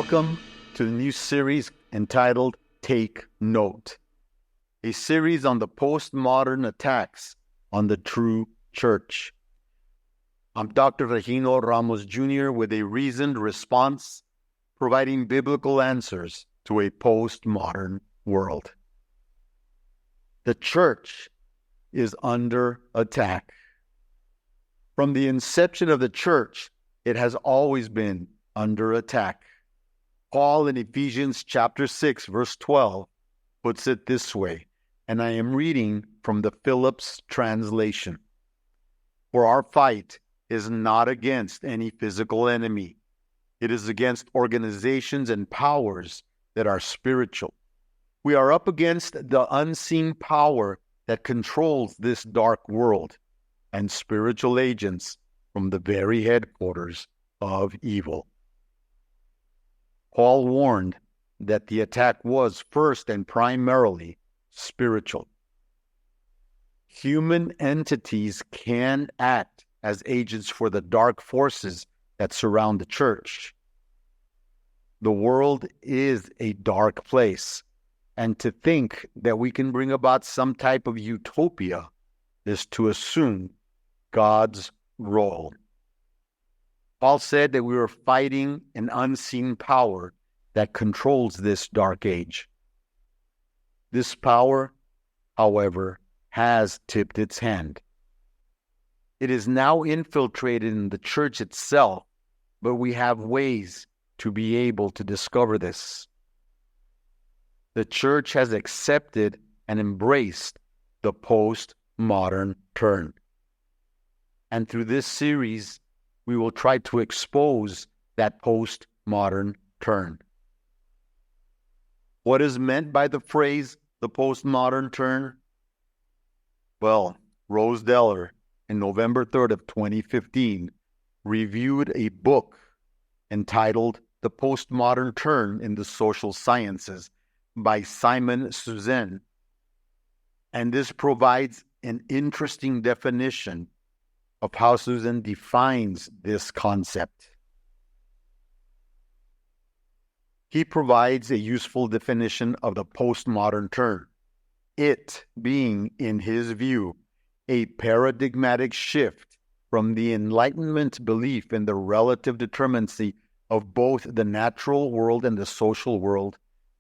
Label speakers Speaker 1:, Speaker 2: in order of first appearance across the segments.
Speaker 1: Welcome to the new series entitled Take Note, a series on the postmodern attacks on the true church. I'm Dr. Regino Ramos Jr. with a reasoned response, providing biblical answers to a postmodern world. The church is under attack. From the inception of the church, it has always been under attack. Paul in Ephesians chapter 6, verse 12, puts it this way, and I am reading from the Phillips translation. For our fight is not against any physical enemy. It is against organizations and powers that are spiritual. We are up against the unseen power that controls this dark world and spiritual agents from the very headquarters of evil. Paul warned that the attack was first and primarily spiritual. Human entities can act as agents for the dark forces that surround the church. The world is a dark place, and to think that we can bring about some type of utopia is to assume God's role. Paul said that we were fighting an unseen power that controls this dark age. This power, however, has tipped its hand. It is now infiltrated in the church itself, but we have ways to be able to discover this. The church has accepted and embraced the postmodern turn. And through this series, we will try to expose that postmodern turn. What is meant by the phrase, the postmodern turn? Well, Rose Deller, in November 3rd of 2015, reviewed a book entitled The Postmodern Turn in the Social Sciences by Simon Suzanne. And this provides an interesting definition of how Susan defines this concept. He provides a useful definition of the postmodern turn, it being, in his view, a paradigmatic shift from the Enlightenment belief in the relative determinacy of both the natural world and the social world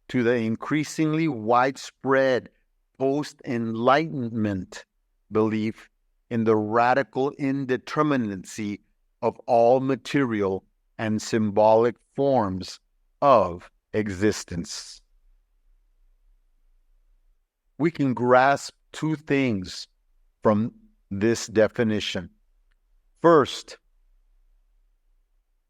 Speaker 1: to the increasingly widespread post-Enlightenment belief in the radical indeterminacy of all material and symbolic forms of existence. We can grasp two things from this definition. First,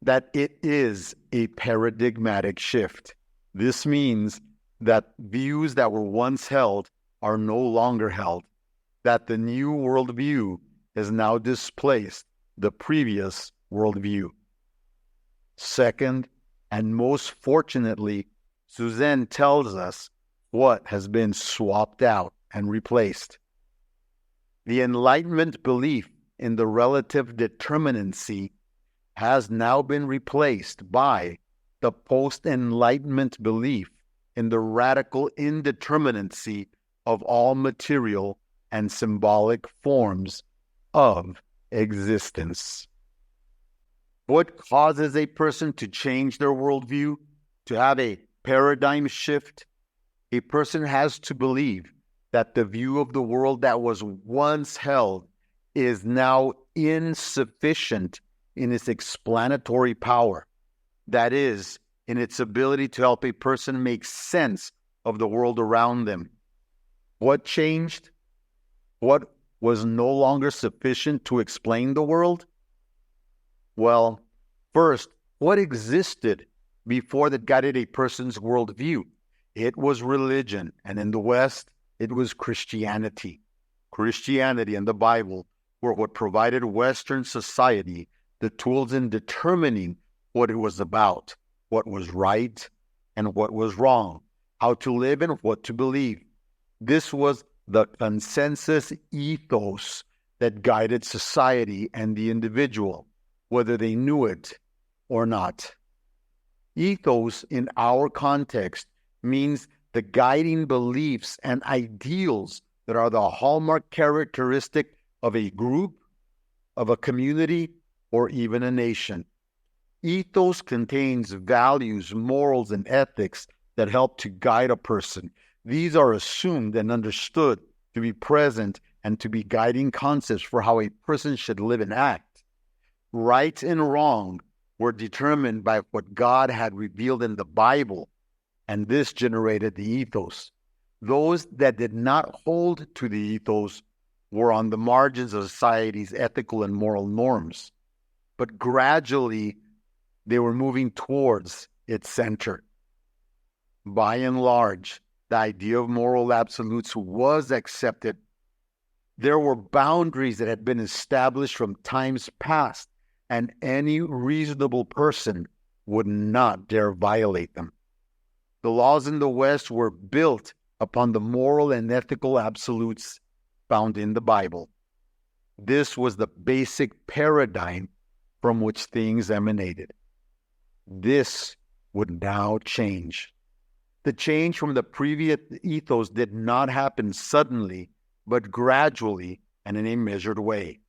Speaker 1: that it is a paradigmatic shift. This means that views that were once held are no longer held, that the new worldview has now displaced the previous worldview. Second, and most fortunately, Suzanne tells us what has been swapped out and replaced. The Enlightenment belief in the relative determinacy has now been replaced by the post-Enlightenment belief in the radical indeterminacy of all material and symbolic forms of existence. What causes a person to change their worldview, to have a paradigm shift? A person has to believe that the view of the world that was once held is now insufficient in its explanatory power. That is, in its ability to help a person make sense of the world around them. What changed? What was no longer sufficient to explain the world? Well, first, what existed before that guided a person's worldview? It was religion, and in the West, it was Christianity. Christianity and the Bible were what provided Western society the tools in determining what it was about, what was right and what was wrong, how to live and what to believe. This was the consensus ethos that guided society and the individual, whether they knew it or not. Ethos, in our context, means the guiding beliefs and ideals that are the hallmark characteristic of a group, of a community, or even a nation. Ethos contains values, morals, and ethics that help to guide a person. These are assumed and understood to be present and to be guiding concepts for how a person should live and act. Right and wrong were determined by what God had revealed in the Bible, and this generated the ethos. Those that did not hold to the ethos were on the margins of society's ethical and moral norms, but gradually they were moving towards its center. By and large, the idea of moral absolutes was accepted. There were boundaries that had been established from times past, and any reasonable person would not dare violate them. The laws in the West were built upon the moral and ethical absolutes found in the Bible. This was the basic paradigm from which things emanated. This would now change. The change from the previous ethos did not happen suddenly, but gradually and in a measured way.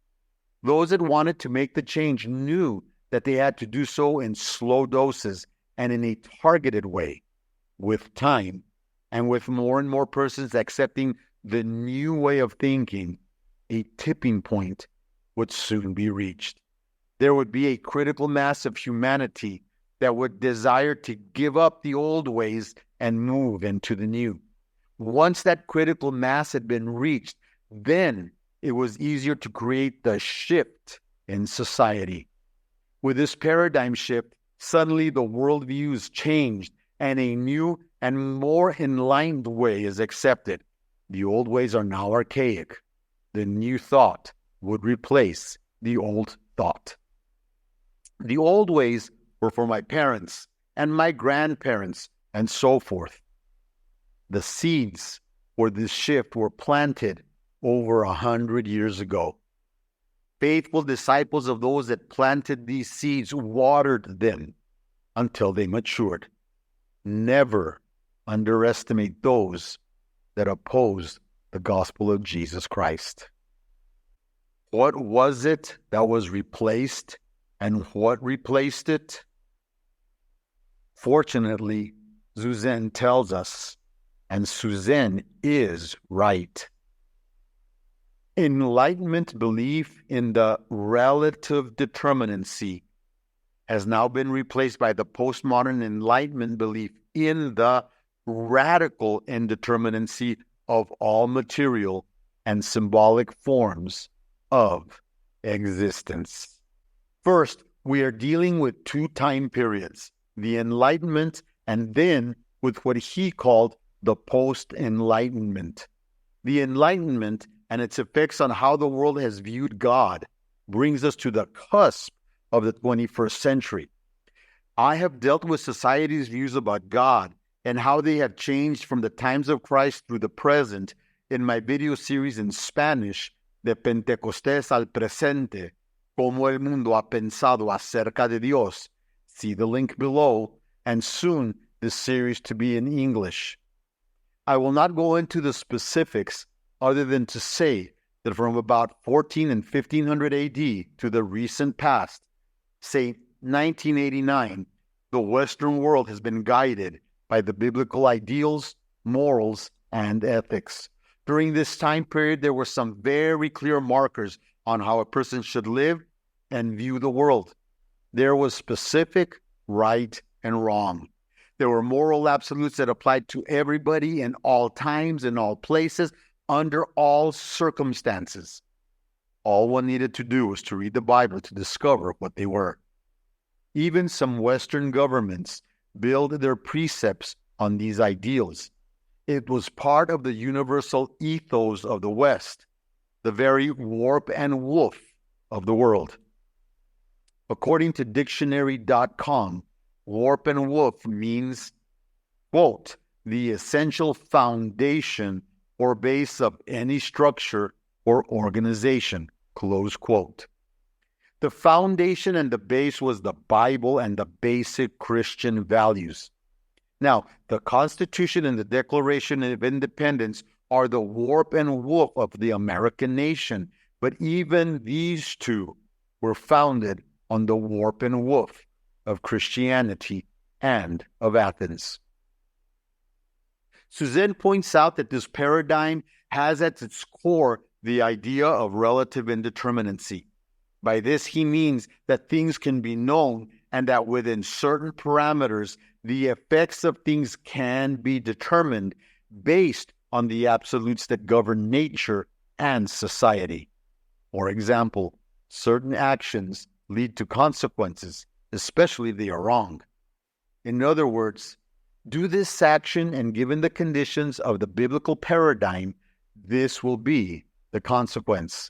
Speaker 1: Those that wanted to make the change knew that they had to do so in slow doses and in a targeted way. With time, and with more and more persons accepting the new way of thinking, a tipping point would soon be reached. There would be a critical mass of humanity that would desire to give up the old ways and move into the new. Once that critical mass had been reached, then it was easier to create the shift in society. With this paradigm shift, suddenly the worldviews changed and a new and more enlightened way is accepted. The old ways are now archaic. The new thought would replace the old thought. The old ways were for my parents and my grandparents and so forth. The seeds for this shift were planted over 100 years ago. Faithful disciples of those that planted these seeds watered them until they matured. Never underestimate those that oppose the gospel of Jesus Christ. What was it that was replaced, and what replaced it? Fortunately, Suzanne tells us, and Suzanne is right. Enlightenment belief in the relative determinacy has now been replaced by the postmodern Enlightenment belief in the radical indeterminacy of all material and symbolic forms of existence. First, we are dealing with two time periods, the Enlightenment and then with what he called the post-Enlightenment. The Enlightenment and its effects on how the world has viewed God brings us to the cusp of the 21st century. I have dealt with society's views about God and how they have changed from the times of Christ through the present in my video series in Spanish, De Pentecostés al Presente, Cómo el mundo ha pensado acerca de Dios. See the link below, and soon this series to be in English. I will not go into the specifics other than to say that from about 14 and 1500 AD to the recent past, say 1989, the Western world has been guided by the biblical ideals, morals, and ethics. During this time period, there were some very clear markers on how a person should live and view the world. There was specific right and wrong. There were moral absolutes that applied to everybody in all times, in all places, under all circumstances. All one needed to do was to read the Bible to discover what they were. Even some Western governments build their precepts on these ideals. It was part of the universal ethos of the West, the very warp and woof of the world. According to dictionary.com, warp and woof means, quote, the essential foundation or base of any structure or organization, close quote. The foundation and the base was the Bible and the basic Christian values. Now, the Constitution and the Declaration of Independence are the warp and woof of the American nation, but even these two were founded on the warp and woof of Christianity and of Athens. Suzanne points out that this paradigm has at its core the idea of relative indeterminacy. By this, he means that things can be known and that within certain parameters, the effects of things can be determined based on the absolutes that govern nature and society. For example, certain actions lead to consequences, especially if they are wrong. In other words, do this action and given the conditions of the biblical paradigm, this will be the consequence.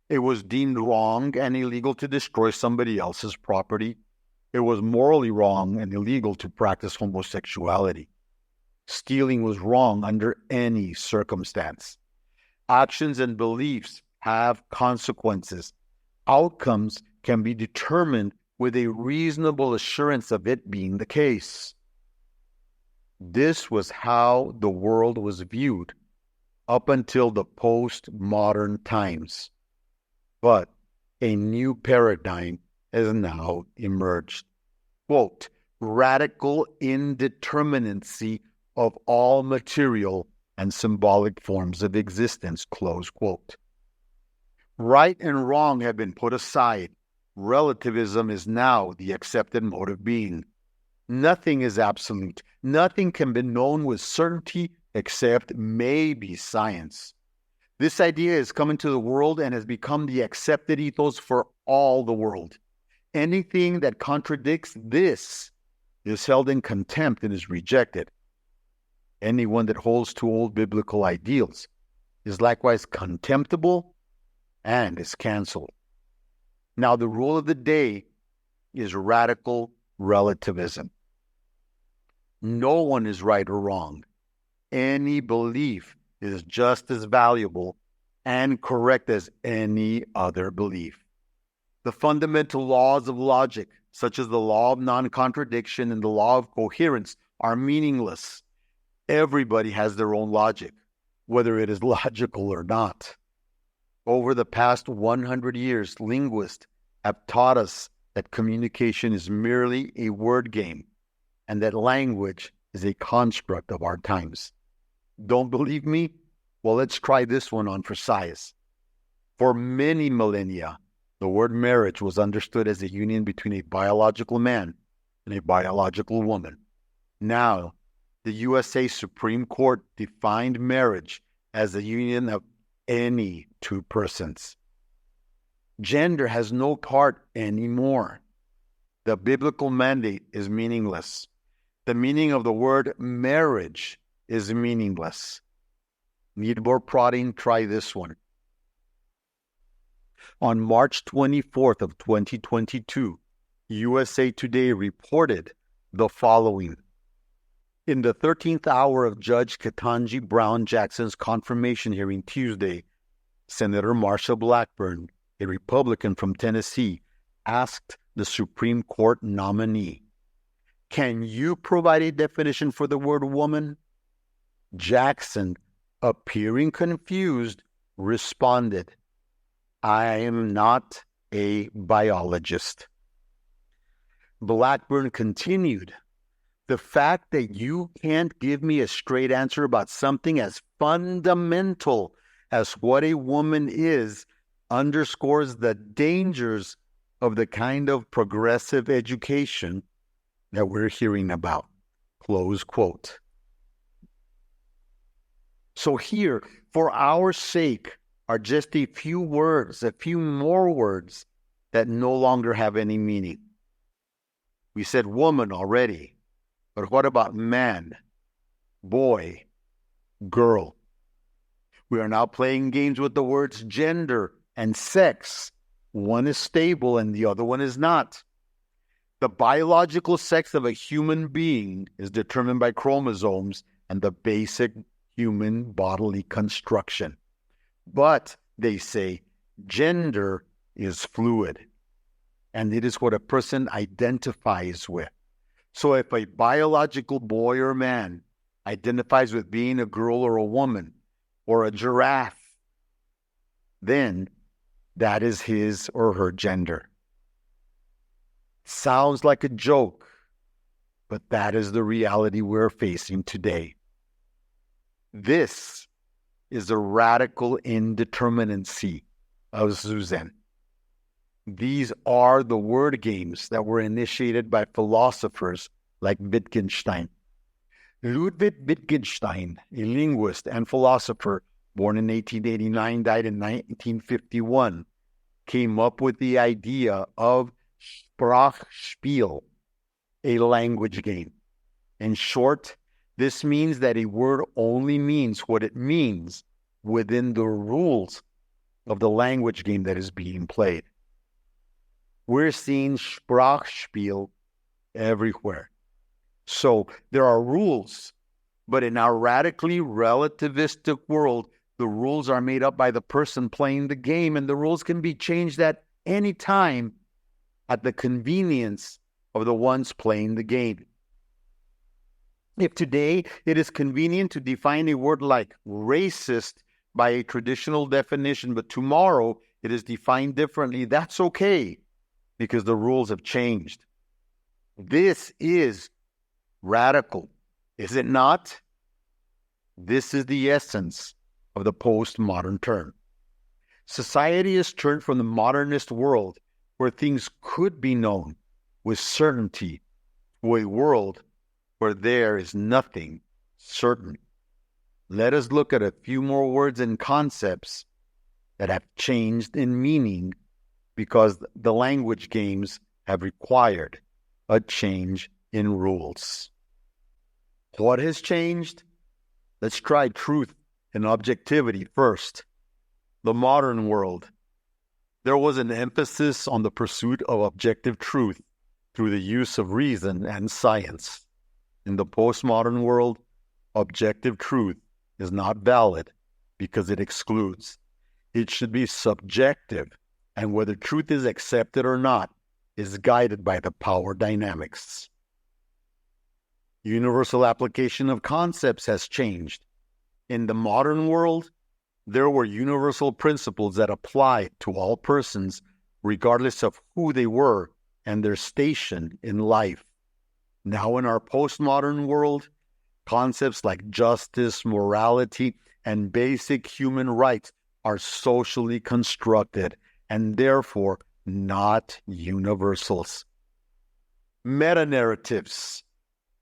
Speaker 1: It was deemed wrong and illegal to destroy somebody else's property. It was morally wrong and illegal to practice homosexuality. Stealing was wrong under any circumstance. Actions and beliefs have consequences. Outcomes can be determined with a reasonable assurance of it being the case. This was how the world was viewed up until the postmodern times. But a new paradigm has now emerged. Quote, radical indeterminacy of all material and symbolic forms of existence, close quote. Right and wrong have been put aside. Relativism is now the accepted mode of being. Nothing is absolute. Nothing can be known with certainty except maybe science. This idea has come into the world and has become the accepted ethos for all the world. Anything that contradicts this is held in contempt and is rejected. Anyone that holds to old biblical ideals is likewise contemptible and is canceled. Now, the rule of the day is radical relativism. No one is right or wrong. Any belief is just as valuable and correct as any other belief. The fundamental laws of logic, such as the law of non-contradiction and the law of coherence, are meaningless. Everybody has their own logic, whether it is logical or not. Over the past 100 years, linguists have taught us that communication is merely a word game and that language is a construct of our times. Don't believe me? Well, let's try this one on for size. For many millennia, the word marriage was understood as a union between a biological man and a biological woman. Now, the USA Supreme Court defined marriage as a union of any two persons. Gender has no part anymore. The biblical mandate is meaningless. The meaning of the word marriage is meaningless. Need more prodding? Try this one. On March 24th of 2022, USA Today reported the following. In the 13th hour of Judge Ketanji Brown Jackson's confirmation hearing Tuesday, Senator Marsha Blackburn, a Republican from Tennessee, asked the Supreme Court nominee, "Can you provide a definition for the word woman?" Jackson, appearing confused, responded, "I am not a biologist." Blackburn continued, "The fact that you can't give me a straight answer about something as fundamental as what a woman is underscores the dangers of the kind of progressive education that we're hearing about." Close quote. So here, for our sake, are just a few words, a few more words that no longer have any meaning. We said woman already, but what about man, boy, girl? We are now playing games with the words gender and sex. One is stable and the other one is not. The biological sex of a human being is determined by chromosomes and the basic human bodily construction. But, they say, gender is fluid, and it is what a person identifies with. So if a biological boy or man identifies with being a girl or a woman or a giraffe, then that is his or her gender. Sounds like a joke, but that is the reality we're facing today. This is the radical indeterminacy of Zuzen. These are the word games that were initiated by philosophers like Wittgenstein. Ludwig Wittgenstein, a linguist and philosopher born in 1889, died in 1951, came up with the idea of Sprachspiel, a language game. In short, this means that a word only means what it means within the rules of the language game that is being played. We're seeing Sprachspiel everywhere. So there are rules, but in our radically relativistic world, the rules are made up by the person playing the game, and the rules can be changed at any time at the convenience of the ones playing the game. If today it is convenient to define a word like racist by a traditional definition, but tomorrow it is defined differently, that's okay, because the rules have changed. This is radical, is it not? This is the essence of the postmodern turn. Society has turned from the modernist world, where things could be known with certainty, to a world where there is nothing certain. Let us look at a few more words and concepts that have changed in meaning because the language games have required a change in rules. What has changed? Let's try truth and objectivity first. The modern world. There was an emphasis on the pursuit of objective truth through the use of reason and science. In the postmodern world, objective truth is not valid because it excludes. It should be subjective, and whether truth is accepted or not is guided by the power dynamics. Universal application of concepts has changed. In the modern world, there were universal principles that applied to all persons, regardless of who they were and their station in life. Now in our postmodern world, concepts like justice, morality, and basic human rights are socially constructed and therefore not universals. Meta-narratives.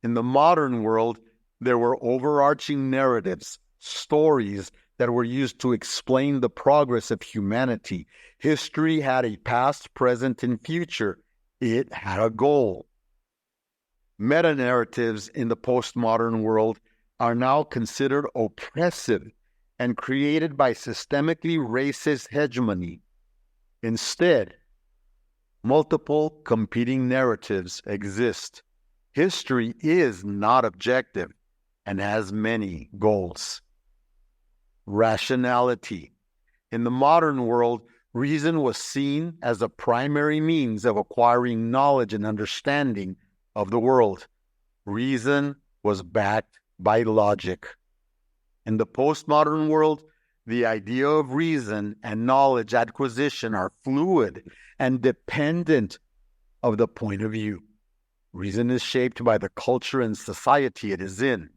Speaker 1: In the modern world, there were overarching narratives, stories that were used to explain the progress of humanity. History had a past, present, and future. It had a goal. Meta-narratives in the postmodern world are now considered oppressive and created by systemically racist hegemony. Instead, multiple competing narratives exist. History is not objective and has many goals. Rationality. In the modern world, reason was seen as the primary means of acquiring knowledge and understanding of the world. Reason was backed by logic. In the postmodern world, the idea of reason and knowledge acquisition are fluid and dependent of the point of view. Reason is shaped by the culture and society it is in.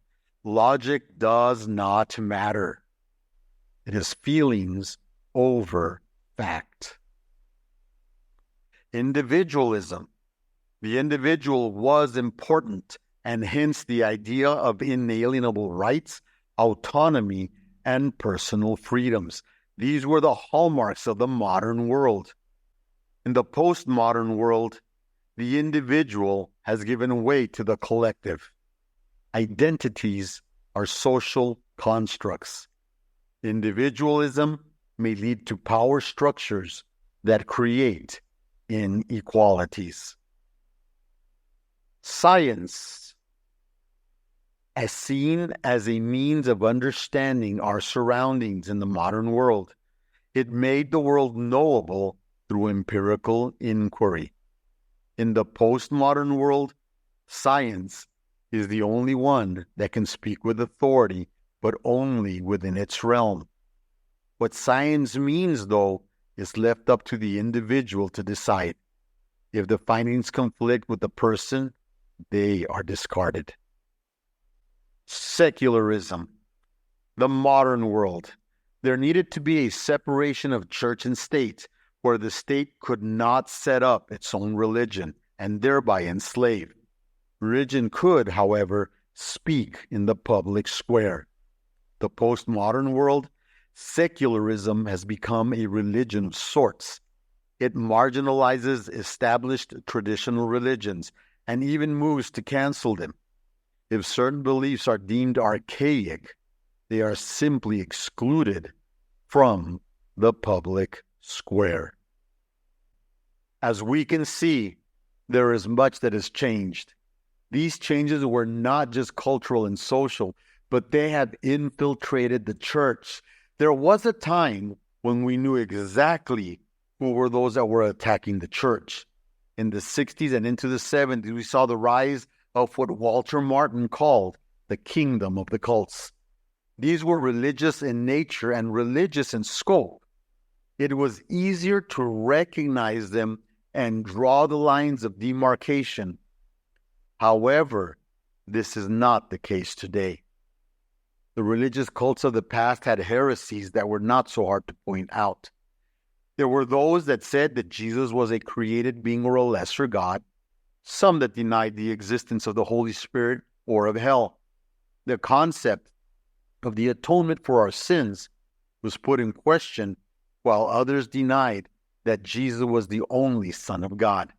Speaker 1: Logic does not matter. It is feelings over fact. Individualism. The individual was important, and hence the idea of inalienable rights, autonomy, and personal freedoms. These were the hallmarks of the modern world. In the postmodern world, the individual has given way to the collective. Identities are social constructs. Individualism may lead to power structures that create inequalities. Science, as seen as a means of understanding our surroundings in the modern world, it made the world knowable through empirical inquiry. In the postmodern world, science is the only one that can speak with authority, but only within its realm. What science means, though, is left up to the individual to decide. If the findings conflict with the person, they are discarded. Secularism. The modern world. There needed to be a separation of church and state, where the state could not set up its own religion and thereby enslave. Religion could, however, speak in the public square. The postmodern world, secularism has become a religion of sorts. It marginalizes established traditional religions and even moves to cancel them. If certain beliefs are deemed archaic, they are simply excluded from the public square. As we can see, there is much that has changed. These changes were not just cultural and social, but they have infiltrated the church. There was a time when we knew exactly who were those that were attacking the church. In the 60s and into the 70s, we saw the rise of what Walter Martin called the kingdom of the cults. These were religious in nature and religious in scope. It was easier to recognize them and draw the lines of demarcation. However, this is not the case today. The religious cults of the past had heresies that were not so hard to point out. There were those that said that Jesus was a created being or a lesser God, some that denied the existence of the Holy Spirit or of hell. The concept of the atonement for our sins was put in question, while others denied that Jesus was the only Son of God.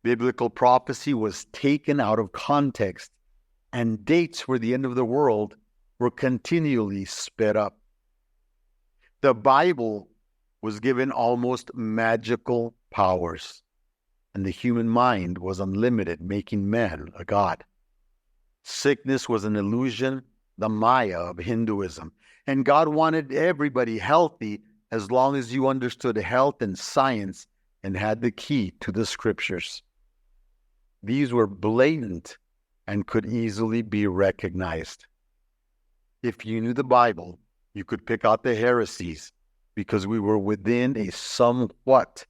Speaker 1: Biblical prophecy was taken out of context, and dates for the end of the world were continually sped up. The Bible was given almost magical powers, and the human mind was unlimited, making man a god. Sickness was an illusion, the Maya of Hinduism, and God wanted everybody healthy as long as you understood health and science and had the key to the scriptures. These were blatant and could easily be recognized. If you knew the Bible, you could pick out the heresies because we were within a somewhat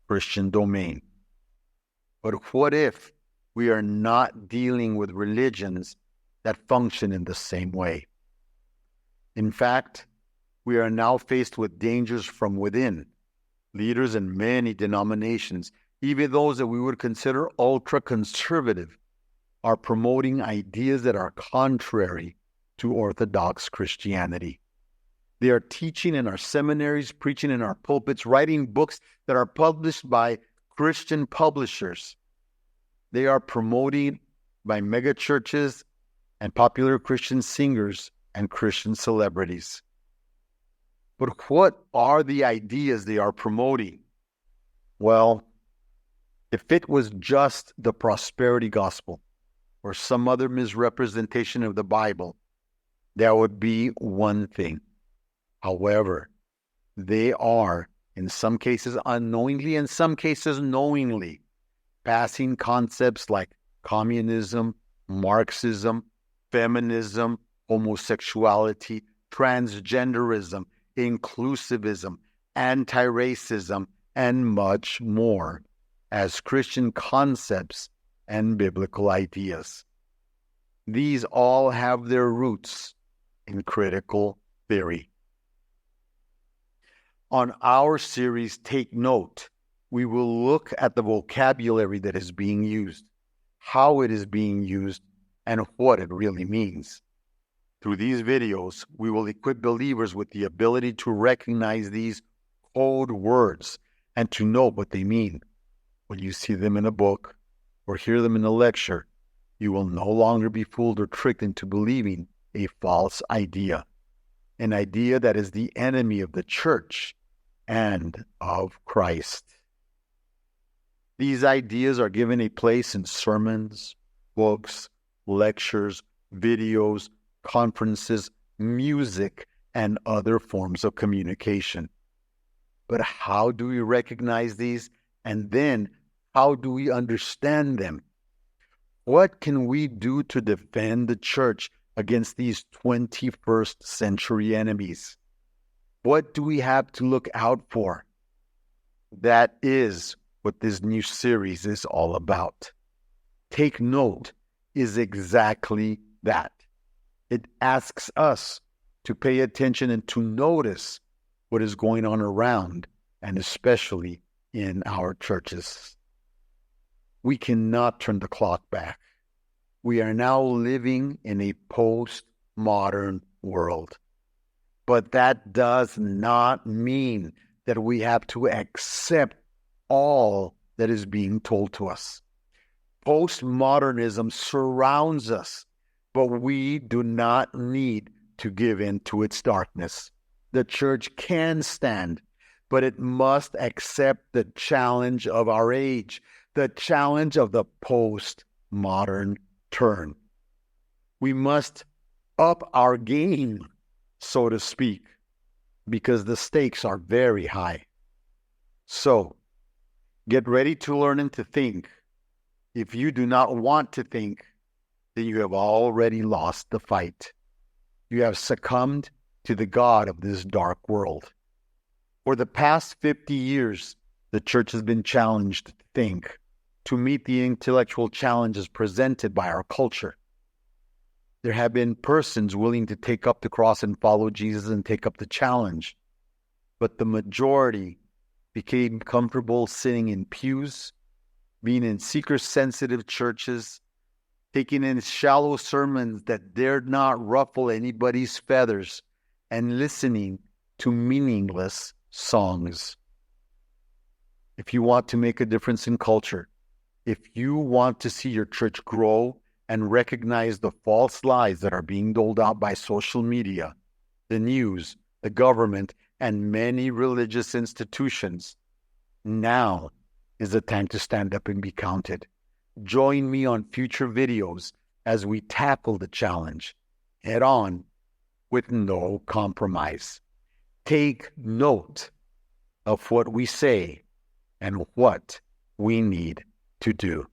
Speaker 1: Christian domain. But what if we are not dealing with religions that function in the same way? In fact, we are now faced with dangers from within. Leaders in many denominations, even those that we would consider ultra-conservative, are promoting ideas that are contrary to Orthodox Christianity. They are teaching in our seminaries, preaching in our pulpits, writing books that are published by Christian publishers. They are promoted by mega churches and popular Christian singers and Christian celebrities. But what are the ideas they are promoting? Well, if it was just the prosperity gospel or some other misrepresentation of the Bible, that would be one thing. However, they are, in some cases unknowingly, in some cases knowingly, passing concepts like communism, Marxism, feminism, homosexuality, transgenderism, inclusivism, anti-racism, and much more as Christian concepts and biblical ideas. These all have their roots in critical theory. On our series, Take Note, we will look at the vocabulary that is being used, how it is being used, and what it really means. Through these videos, we will equip believers with the ability to recognize these code words and to know what they mean. When you see them in a book or hear them in a lecture, you will no longer be fooled or tricked into believing a false idea, an idea that is the enemy of the church and of Christ. These ideas are given a place in sermons, books, lectures, videos, conferences, music, and other forms of communication. But how do we recognize these? And then how do we understand them? What can we do to defend the church against these 21st century enemies? What do we have to look out for? That is what this new series is all about. Take Note is exactly that. It asks us to pay attention and to notice what is going on around, and especially in our churches. We cannot turn the clock back. We are now living in a postmodern world. But that does not mean that we have to accept all that is being told to us. Postmodernism surrounds us, but we do not need to give in to its darkness. The church can stand, but it must accept the challenge of our age, the challenge of the postmodern turn. We must up our game, so to speak, because the stakes are very high. So, get ready to learn and to think. If you do not want to think, then you have already lost the fight. You have succumbed to the God of this dark world. For the past 50 years, the church has been challenged to think, to meet the intellectual challenges presented by our culture. There have been persons willing to take up the cross and follow Jesus and take up the challenge. But the majority became comfortable sitting in pews, being in seeker-sensitive churches, taking in shallow sermons that dared not ruffle anybody's feathers, and listening to meaningless songs. If you want to make a difference in culture, if you want to see your church grow and recognize the false lies that are being doled out by social media, the news, the government, and many religious institutions, now is the time to stand up and be counted. Join me on future videos as we tackle the challenge head on with no compromise. Take note of what we say and what we need to do.